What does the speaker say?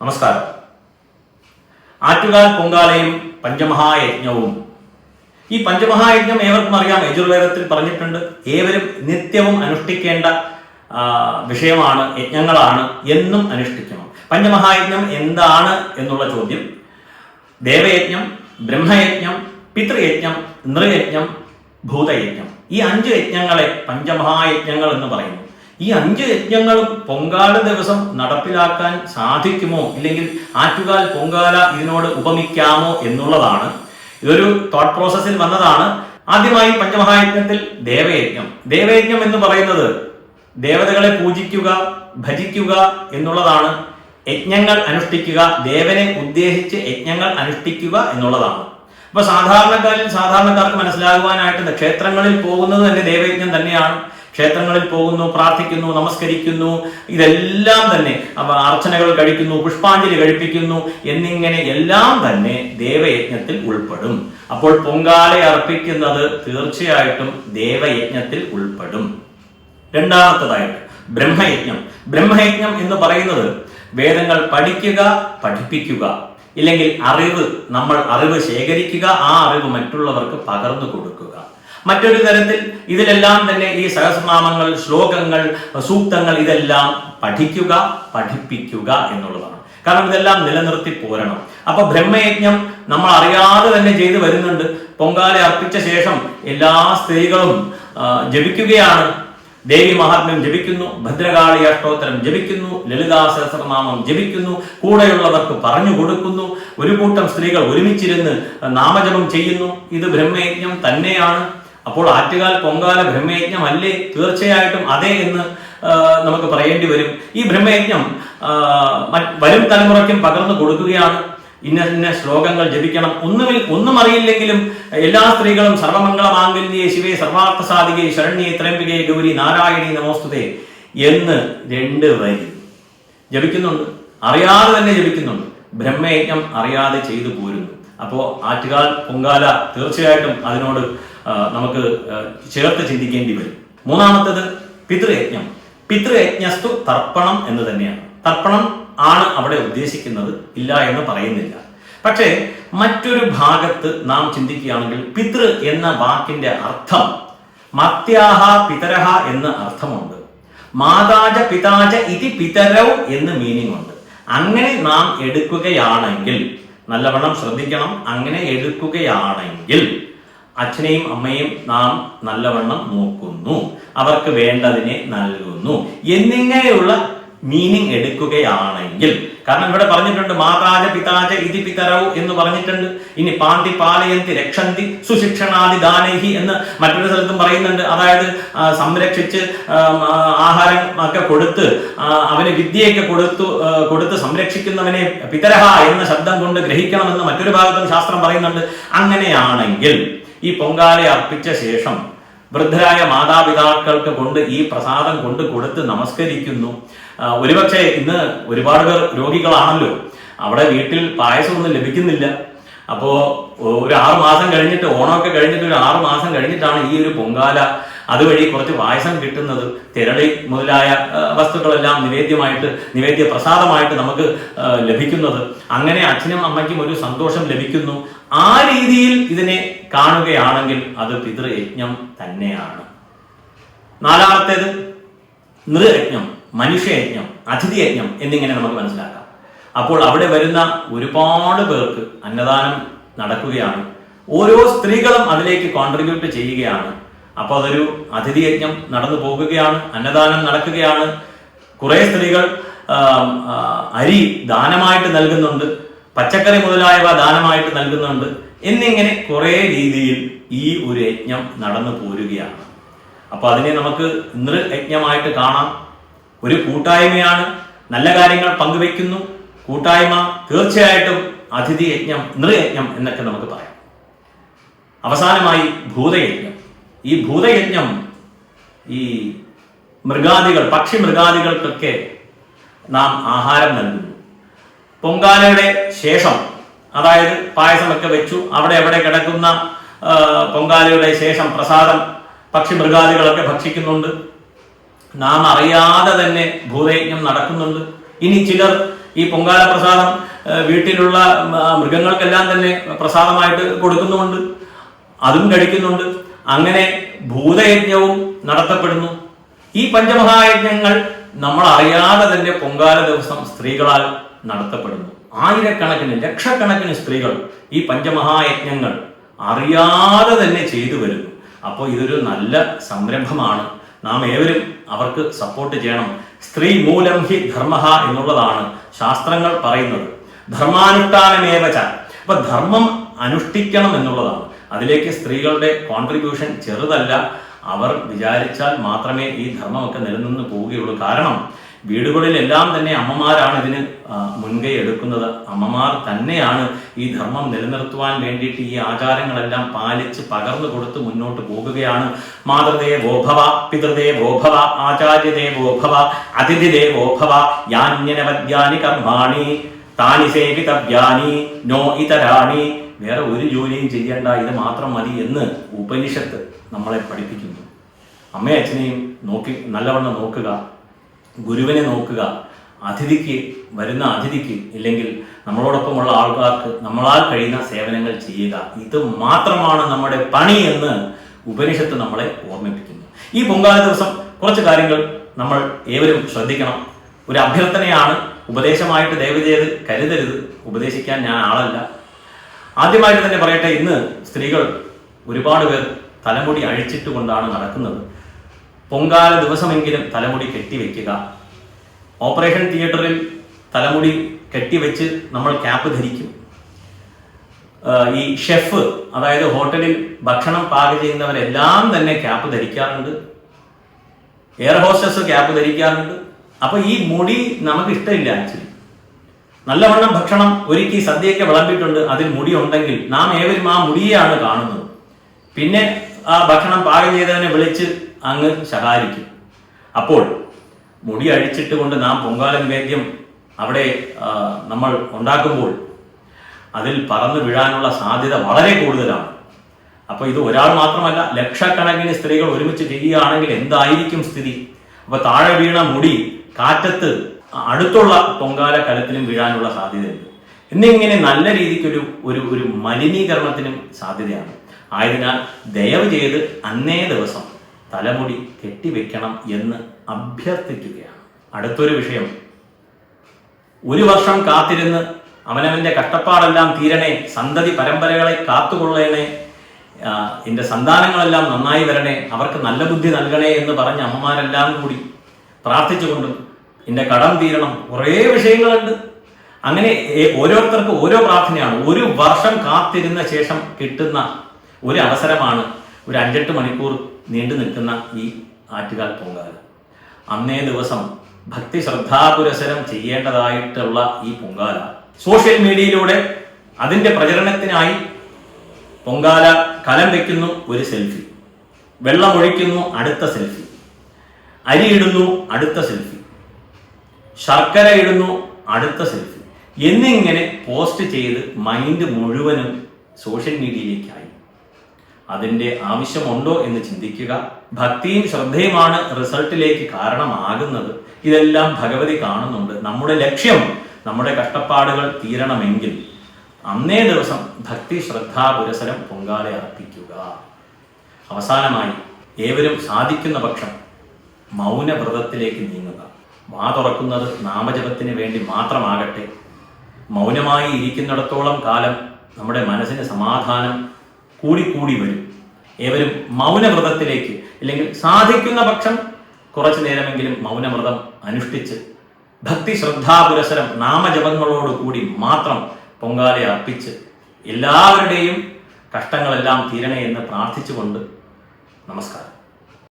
നമസ്കാരം. ആറ്റുകാൽ പൊങ്കാലയും പഞ്ചമഹായജ്ഞവും. ഈ പഞ്ചമഹായജ്ഞം ഏവർക്കും അറിയാം, യജുർവേദത്തിൽ പറഞ്ഞിട്ടുണ്ട്. ഏവരും നിത്യവും അനുഷ്ഠിക്കേണ്ട വിഷയമാണ്, യജ്ഞങ്ങളാണ്, എന്നും അനുഷ്ഠിക്കണം. പഞ്ചമഹായജ്ഞം എന്താണ് എന്നുള്ള ചോദ്യം: ദേവയജ്ഞം, ബ്രഹ്മയജ്ഞം, പിതൃയജ്ഞം, നൃയജ്ഞം, ഭൂതയജ്ഞം. ഈ 5 യജ്ഞങ്ങളെ പഞ്ചമഹായജ്ഞങ്ങൾ എന്ന് പറയുന്നു. ഈ 5 യജ്ഞങ്ങളും പൊങ്കാല ദിവസം നടപ്പിലാക്കാൻ സാധിക്കുമോ, ഇല്ലെങ്കിൽ ആറ്റുകാൽ പൊങ്കാല ഇതിനോട് ഉപമിക്കാമോ എന്നുള്ളതാണ്. ഇതൊരു തോട്ട് പ്രോസസ്സിൽ വന്നതാണ്. ആദ്യമായി പഞ്ചമഹായജ്ഞത്തിൽ ദേവയജ്ഞം. ദേവയജ്ഞം എന്ന് പറയുന്നത് ദേവതകളെ പൂജിക്കുക, ഭജിക്കുക എന്നുള്ളതാണ്. യജ്ഞങ്ങൾ അനുഷ്ഠിക്കുക, ദേവനെ ഉദ്ദേശിച്ച് യജ്ഞങ്ങൾ അനുഷ്ഠിക്കുക എന്നുള്ളതാണ്. അപ്പൊ സാധാരണക്കാർക്ക് മനസ്സിലാകുവാനായിട്ട് ക്ഷേത്രങ്ങളിൽ പോകുന്നത് തന്നെ ദേവയജ്ഞം തന്നെയാണ്. ക്ഷേത്രങ്ങളിൽ പോകുന്നു, പ്രാർത്ഥിക്കുന്നു, നമസ്കരിക്കുന്നു, ഇതെല്ലാം തന്നെ അർച്ചനകൾ കഴിക്കുന്നു, പുഷ്പാഞ്ജലി കഴിപ്പിക്കുന്നു എന്നിങ്ങനെ എല്ലാം തന്നെ ദേവയജ്ഞത്തിൽ ഉൾപ്പെടും. അപ്പോൾ പൊങ്കാല അർപ്പിക്കുന്നത് തീർച്ചയായിട്ടും ദേവയജ്ഞത്തിൽ ഉൾപ്പെടും. രണ്ടാമത്തതായിട്ട് ബ്രഹ്മയജ്ഞം. ബ്രഹ്മയജ്ഞം എന്ന് പറയുന്നത് വേദങ്ങൾ പഠിക്കുക, പഠിപ്പിക്കുക, ഇല്ലെങ്കിൽ നമ്മൾ അറിവ് ശേഖരിക്കുക, ആ അറിവ് മറ്റുള്ളവർക്ക് പകർന്നു കൊടുക്കുക. മറ്റൊരു തരത്തിൽ ഇതിലെല്ലാം തന്നെ ഈ സഹസ്രനാമങ്ങൾ, ശ്ലോകങ്ങൾ, സൂക്തങ്ങൾ ഇതെല്ലാം പഠിക്കുക, പഠിപ്പിക്കുക എന്നുള്ളതാണ്. കാരണം ഇതെല്ലാം നിലനിർത്തി പോരണം. അപ്പൊ ബ്രഹ്മയജ്ഞം നമ്മൾ അറിയാതെ തന്നെ ചെയ്തു വരുന്നുണ്ട്. പൊങ്കാല അർപ്പിച്ച ശേഷം എല്ലാ സ്ത്രീകളും ജപിക്കുകയാണ്. ദേവി മഹാത്മ്യം ജപിക്കുന്നു, ഭദ്രകാളി അഷ്ടോത്തരം ജപിക്കുന്നു, ലളിതാ സഹസ്രനാമം ജപിക്കുന്നു, കൂടെയുള്ളവർക്ക് പറഞ്ഞു കൊടുക്കുന്നു. ഒരു കൂട്ടം സ്ത്രീകൾ ഒരുമിച്ചിരുന്ന് നാമജപം ചെയ്യുന്നു. ഇത് ബ്രഹ്മയജ്ഞം തന്നെയാണ്. അപ്പോൾ ആറ്റുകാൽ പൊങ്കാല ബ്രഹ്മയജ്ഞം അല്ലേ? തീർച്ചയായിട്ടും അതെ എന്ന് നമുക്ക് പറയേണ്ടി വരും. ഈ ബ്രഹ്മയജ്ഞം വരും തലമുറയ്ക്കും പകർന്നു കൊടുക്കുകയാണ്. ഇന്ന ശ്ലോകങ്ങൾ ജപിക്കണം. ഒന്നും അറിയില്ലെങ്കിലും എല്ലാ സ്ത്രീകളും സർവമംഗള മാംഗല്യേ ശിവേ സർവാർത്ഥ സാധികേ ശരണ്യേ ത്രയംബികേ ഗൗരി നാരായണി നമോസ്തുതേ എന്ന് 2 വരി ജപിക്കുന്നുണ്ട്. അറിയാതെ തന്നെ ജപിക്കുന്നുണ്ട്. ബ്രഹ്മയജ്ഞം അറിയാതെ ചെയ്തു പോരുന്നു. അപ്പോൾ ആറ്റുകാൽ പൊങ്കാല തീർച്ചയായിട്ടും അതിനോട് നമുക്ക് ചേർത്ത് ചിന്തിക്കേണ്ടി വരും. മൂന്നാമത്തത് പിതൃയജ്ഞം. പിതൃയജ്ഞസ്തു തർപ്പണം എന്ന് തന്നെയാണ്. തർപ്പണം ആണ് അവിടെ ഉദ്ദേശിക്കുന്നത്, ഇല്ല എന്ന് പറയുന്നില്ല. പക്ഷേ മറ്റൊരു ഭാഗത്ത് നാം ചിന്തിക്കുകയാണെങ്കിൽ പിതൃ എന്ന വാക്കിന്റെ അർത്ഥം മർത്യാഹ പിതരഹ എന്ന അർത്ഥമുണ്ട്. മാതാജ പിതാജ ഇതി പിതരൗ എന്ന് മീനിങ് ഉണ്ട്. അങ്ങനെ നാം എടുക്കുകയാണെങ്കിൽ, നല്ലവണ്ണം ശ്രദ്ധിക്കണം, അങ്ങനെ എടുക്കുകയാണെങ്കിൽ അച്ഛനെയും അമ്മയും നാം നല്ലവണ്ണം നോക്കുന്നു, അവർക്ക് വേണ്ടതിനെ നൽകുന്നു എന്നിങ്ങനെയുള്ള മീനിങ് എടുക്കുകയാണെങ്കിൽ, കാരണം ഇവിടെ പറഞ്ഞിട്ടുണ്ട് മാതാജ പിതാജ ഇതി പിതരൗ എന്ന് പറഞ്ഞിട്ടുണ്ട്. ഇനി പാന്തി പാലയന്തി രക്ഷന്തി സുശിക്ഷണാദി ദാനൈഹി എന്ന് മറ്റൊരു സ്ഥലത്തും പറയുന്നുണ്ട്. അതായത് സംരക്ഷിച്ച് ആഹാരം ഒക്കെ കൊടുത്ത് അവന് വിദ്യയൊക്കെ കൊടുത്ത് സംരക്ഷിക്കുന്നവനെ പിതരഹ എന്ന ശബ്ദം കൊണ്ട് ഗ്രഹിക്കണമെന്ന് മറ്റൊരു ഭാഗത്തും ശാസ്ത്രം പറയുന്നുണ്ട്. അങ്ങനെയാണെങ്കിൽ ഈ പൊങ്കാല അർപ്പിച്ച ശേഷം വൃദ്ധരായ മാതാപിതാക്കൾക്ക് കൊണ്ട് ഈ പ്രസാദം കൊണ്ട് കൊടുത്ത് നമസ്കരിക്കുന്നു. ഒരുപക്ഷെ ഇന്ന് ഒരുപാട് പേർ രോഗികളാണല്ലോ, അവിടെ വീട്ടിൽ പായസമൊന്നും ലഭിക്കുന്നില്ല. അപ്പോ ഒരു 6 മാസം കഴിഞ്ഞിട്ട്, ഓണമൊക്കെ കഴിഞ്ഞിട്ട് ഒരു 6 മാസം കഴിഞ്ഞിട്ടാണ് ഈ ഒരു പൊങ്കാല, അതുവഴി കുറച്ച് പായസം കിട്ടുന്നത്. തിരളി മുതലായ വസ്തുക്കളെല്ലാം നിവേദ്യ പ്രസാദമായിട്ട് നമുക്ക് ലഭിക്കുന്നത്. അങ്ങനെ അച്ഛനും അമ്മയ്ക്കും ഒരു സന്തോഷം ലഭിക്കുന്നു. ആ രീതിയിൽ ഇതിനെ കാണുകയാണെങ്കിൽ അത് പിതൃയജ്ഞം തന്നെയാണ്. നാലാമത്തേത് നൃയജ്ഞം, മനുഷ്യയജ്ഞം, അതിഥിയജ്ഞം എന്നിങ്ങനെ നമുക്ക് മനസ്സിലാക്കാം. അപ്പോൾ അവിടെ വരുന്ന ഒരുപാട് പേർക്ക് അന്നദാനം നടക്കുകയാണ്. ഓരോ സ്ത്രീകളും അതിലേക്ക് കോൺട്രിബ്യൂട്ട് ചെയ്യുകയാണ്. അപ്പോൾ അതൊരു അതിഥിയജ്ഞം നടന്നു പോകുകയാണ്, അന്നദാനം നടക്കുകയാണ്. കുറെ സ്ത്രീകൾ അരി ദാനമായിട്ട് നൽകുന്നുണ്ട്, പച്ചക്കറി മുതലായവ ദാനമായിട്ട് നൽകുന്നുണ്ട് എന്നിങ്ങനെ കുറെ രീതിയിൽ ഈ ഒരു യജ്ഞം നടന്നു പോരുകയാണ്. അപ്പൊ അതിനെ നമുക്ക് നൃയജ്ഞമായിട്ട് കാണാം. ഒരു കൂട്ടായ്മയാണ്, നല്ല കാര്യങ്ങൾ പങ്കുവെക്കുന്നു, കൂട്ടായ്മ. തീർച്ചയായിട്ടും അതിഥി യജ്ഞം, നൃയജ്ഞം എന്നൊക്കെ നമുക്ക് പറയാം. അവസാനമായി ഭൂതയജ്ഞം. ഈ ഭൂതയജ്ഞം ഈ പക്ഷി മൃഗാദികൾക്കൊക്കെ നാം ആഹാരം നൽകുന്നു. പൊങ്കാലയുടെ ശേഷം, അതായത് പായസമൊക്കെ വെച്ചു, അവിടെ കിടക്കുന്ന പൊങ്കാലയുടെ ശേഷം പ്രസാദം പക്ഷി മൃഗാദികളൊക്കെ ഭക്ഷിക്കുന്നുണ്ട്. നാം അറിയാതെ തന്നെ ഭൂതയജ്ഞം നടക്കുന്നുണ്ട്. ഇനി ചിലർ ഈ പൊങ്കാല പ്രസാദം വീട്ടിലുള്ള മൃഗങ്ങൾക്കെല്ലാം തന്നെ പ്രസാദമായിട്ട് കൊടുക്കുന്നുമുണ്ട്, അതും കഴിക്കുന്നുണ്ട്. അങ്ങനെ ഭൂതയജ്ഞവും നടത്തപ്പെടുന്നു. ഈ പഞ്ചമഹായജ്ഞങ്ങൾ നമ്മൾ അറിയാതെ തന്നെ പൊങ്കാല ദിവസം സ്ത്രീകളാൽ നടത്തപ്പെടുന്നു. ആയിരക്കണക്കിന് ലക്ഷക്കണക്കിന് സ്ത്രീകൾ ഈ പഞ്ചമഹായജ്ഞങ്ങൾ അറിയാതെ തന്നെ ചെയ്തു വരുന്നു. അപ്പോൾ ഇതൊരു നല്ല സംരംഭമാണ്. നാം ഏവരും അവർക്ക് സപ്പോർട്ട് ചെയ്യണം. സ്ത്രീ മൂലം ഹി ധർമ്മ എന്നുള്ളതാണ് ശാസ്ത്രങ്ങൾ പറയുന്നത്. ധർമാനുഷ്ഠാനമേവച. അപ്പൊ ധർമ്മം അനുഷ്ഠിക്കണം എന്നുള്ളതാണ്. അതിലേക്ക് സ്ത്രീകളുടെ കോൺട്രിബ്യൂഷൻ ചെറുതല്ല. അവർ വിചാരിച്ചാൽ മാത്രമേ ഈ ധർമ്മമൊക്കെ നിലനിന്ന് പോവുകയുള്ളൂ. കാരണം വീടുകളിലെല്ലാം തന്നെ അമ്മമാരാണ് ഇതിന് മുൻകൈ എടുക്കുന്നത്. അമ്മമാർ തന്നെയാണ് ഈ ധർമ്മം നിലനിർത്തുവാൻ വേണ്ടിയിട്ട് ഈ ആചാരങ്ങളെല്ലാം പാലിച്ച് പകർന്നു കൊടുത്ത് മുന്നോട്ട് പോകുകയാണ്. മാതൃദേവോഭവ, പിതൃദേവോഭവ, ആചാര്യദേവോഭവ, അതിഥിദേവോഭവ, യാന്യനവദ്യാനി കർമാണി താനി സേവിതവ്യാനി നോ ഇതരാണി. വേറെ ഒരു ജോലിയും ചെയ്യേണ്ട, ഇത് മാത്രം മതി എന്ന് ഉപനിഷത്ത് നമ്മളെ പഠിപ്പിക്കുന്നു. അമ്മയും അച്ഛനെയും നോക്കി നല്ലവണ്ണം നോക്കുക, ഗുരുവിനെ നോക്കുക, വരുന്ന അതിഥിക്ക് ഇല്ലെങ്കിൽ നമ്മളോടൊപ്പമുള്ള ആൾക്കാർക്ക് നമ്മളാൽ കഴിയുന്ന സേവനങ്ങൾ ചെയ്യുക. ഇത് മാത്രമാണ് നമ്മുടെ പണി എന്ന് ഉപനിഷത്ത് നമ്മളെ ഓർമ്മിപ്പിക്കുന്നു. ഈ പൊങ്കാല ദിവസം കുറച്ച് കാര്യങ്ങൾ നമ്മൾ ഏവരും ശ്രദ്ധിക്കണം. ഒരു അഭ്യർത്ഥനയാണ്, ഉപദേശമായിട്ട് ദയവുചെയ്ത് കരുതരുത്. ഉപദേശിക്കാൻ ഞാൻ ആളല്ല. ആദ്യമായിട്ട് തന്നെ പറയട്ടെ, ഇന്ന് സ്ത്രീകൾ ഒരുപാട് പേർ തലമുടി അഴിച്ചിട്ടുകൊണ്ടാണ് നടക്കുന്നത്. പൊങ്കാല ദിവസമെങ്കിലും തലമുടി കെട്ടിവെക്കുക. ഓപ്പറേഷൻ തിയേറ്ററിൽ തലമുടി കെട്ടിവെച്ച് നമ്മൾ ക്യാപ്പ് ധരിക്കും. ഈ ഷെഫ്, അതായത് ഹോട്ടലിൽ ഭക്ഷണം പാകം ചെയ്യുന്നവരെല്ലാം തന്നെ ക്യാപ്പ് ധരിക്കാറുണ്ട്. എയർ ഹോസ്റ്റസ് ക്യാപ്പ് ധരിക്കാറുണ്ട്. അപ്പൊ ഈ മുടി നമുക്ക് ഇഷ്ടമില്ല. ആക്ച്വലി നല്ലവണ്ണം ഭക്ഷണം ഒരുക്കി സദ്യയൊക്കെ വിളമ്പിയിട്ടുണ്ട്, അതിൽ മുടി ഉണ്ടെങ്കിൽ നാം ഏവരും ആ മുടിയെയാണ് കാണുന്നത്. പിന്നെ ആ ഭക്ഷണം പാകം ചെയ്തവനെ വിളിച്ച് അങ്ങ് ശകാരിക്കും. അപ്പോൾ മുടി അഴിച്ചിട്ട് കൊണ്ട് നാം പൊങ്കാല നിവേദ്യം അവിടെ നമ്മൾ ഉണ്ടാക്കുമ്പോൾ അതിൽ പറന്നു വീഴാനുള്ള സാധ്യത വളരെ കൂടുതലാണ്. അപ്പോൾ ഇത് ഒരാൾ മാത്രമല്ല, ലക്ഷക്കണക്കിന് സ്ത്രീകൾ ഒരുമിച്ച് ചെയ്യുകയാണെങ്കിൽ എന്തായിരിക്കും സ്ഥിതി? അപ്പൊ താഴെ വീണ മുടി കാറ്റത്ത് അടുത്തുള്ള പൊങ്കാല കലത്തിലും വീഴാനുള്ള സാധ്യതയുണ്ട്. എന്നിങ്ങനെ നല്ല രീതിക്കൊരു ഒരു മലിനീകരണത്തിനും സാധ്യതയാണ്. ആയതിനാൽ ദയവ് ചെയ്ത് അന്നേ ദിവസം തലമുടി കെട്ടിവെക്കണം എന്ന് അഭ്യർത്ഥിക്കുകയാണ്. അടുത്തൊരു വിഷയം, ഒരു വർഷം കാത്തിരുന്ന് അവനവന്റെ കഷ്ടപ്പാടെല്ലാം തീരണേ, സന്തതി പരമ്പരകളെ കാത്തുകൊള്ളണേ, എൻ്റെ സന്താനങ്ങളെല്ലാം നന്നായി വരണേ, അവർക്ക് നല്ല ബുദ്ധി നൽകണേ എന്ന് പറഞ്ഞ അമ്മമാരെല്ലാം കൂടി പ്രാർത്ഥിച്ചുകൊണ്ടും എൻ്റെ കടം തീരണം, കുറേ വിഷയങ്ങളുണ്ട്. അങ്ങനെ ഓരോരുത്തർക്കും ഓരോ പ്രാർത്ഥനയാണ്. ഒരു വർഷം കാത്തിരുന്ന ശേഷം കിട്ടുന്ന ഒരു അവസരമാണ് ഒരു 5-8 മണിക്കൂർ നീണ്ടു നിൽക്കുന്ന ഈ ആറ്റുകാൽ പൊങ്കാല. അന്നേ ദിവസം ഭക്തി ശ്രദ്ധാപുരസരം ചെയ്യേണ്ടതായിട്ടുള്ള ഈ പൊങ്കാല സോഷ്യൽ മീഡിയയിലൂടെ അതിൻ്റെ പ്രചരണത്തിനായി പൊങ്കാല കലം വെക്കുന്നു, ഒരു സെൽഫി, വെള്ളം ഒഴിക്കുന്നു, അടുത്ത സെൽഫി, അരിയിടുന്നു, അടുത്ത സെൽഫി, ശർക്കര ഇടുന്നു, അടുത്ത സെൽഫി എന്നിങ്ങനെ പോസ്റ്റ് ചെയ്ത് മൈൻഡ് മുഴുവനും സോഷ്യൽ മീഡിയയിലേക്കായി. അതിൻ്റെ ആവശ്യമുണ്ടോ എന്ന് ചിന്തിക്കുക. ഭക്തിയും ശ്രദ്ധയുമാണ് റിസൾട്ടിലേക്ക് കാരണമാകുന്നത്. ഇതെല്ലാം ഭഗവതി കാണുന്നുണ്ട്. നമ്മുടെ ലക്ഷ്യം നമ്മുടെ കഷ്ടപ്പാടുകൾ തീരണമെങ്കിൽ അന്നേ ദിവസം ഭക്തി ശ്രദ്ധാ പുരസരം പൊങ്കാല അർപ്പിക്കുക. അവസാനമായി ഏവരും സാധിക്കുന്ന പക്ഷം മൗനവ്രതത്തിലേക്ക് നീങ്ങുക. വാ തുറക്കുന്നത് നാമജപത്തിന് വേണ്ടി മാത്രമാകട്ടെ. മൗനമായി ഇരിക്കുന്നിടത്തോളം കാലം നമ്മുടെ മനസ്സിന് സമാധാനം കൂടിക്കൂടി വരും. ഏവരും മൗനവ്രതത്തിലേക്ക്, അല്ലെങ്കിൽ സാധിക്കുന്ന പക്ഷം കുറച്ചു നേരമെങ്കിലും മൗനവ്രതം അനുഷ്ഠിച്ച് ഭക്തി ശ്രദ്ധാപുരസരം നാമജപങ്ങളോടുകൂടി മാത്രം പൊങ്കാല അർപ്പിച്ച് എല്ലാവരുടെയും കഷ്ടങ്ങളെല്ലാം തീരണേ എന്ന് പ്രാർത്ഥിച്ചുകൊണ്ട് നമസ്കാരം.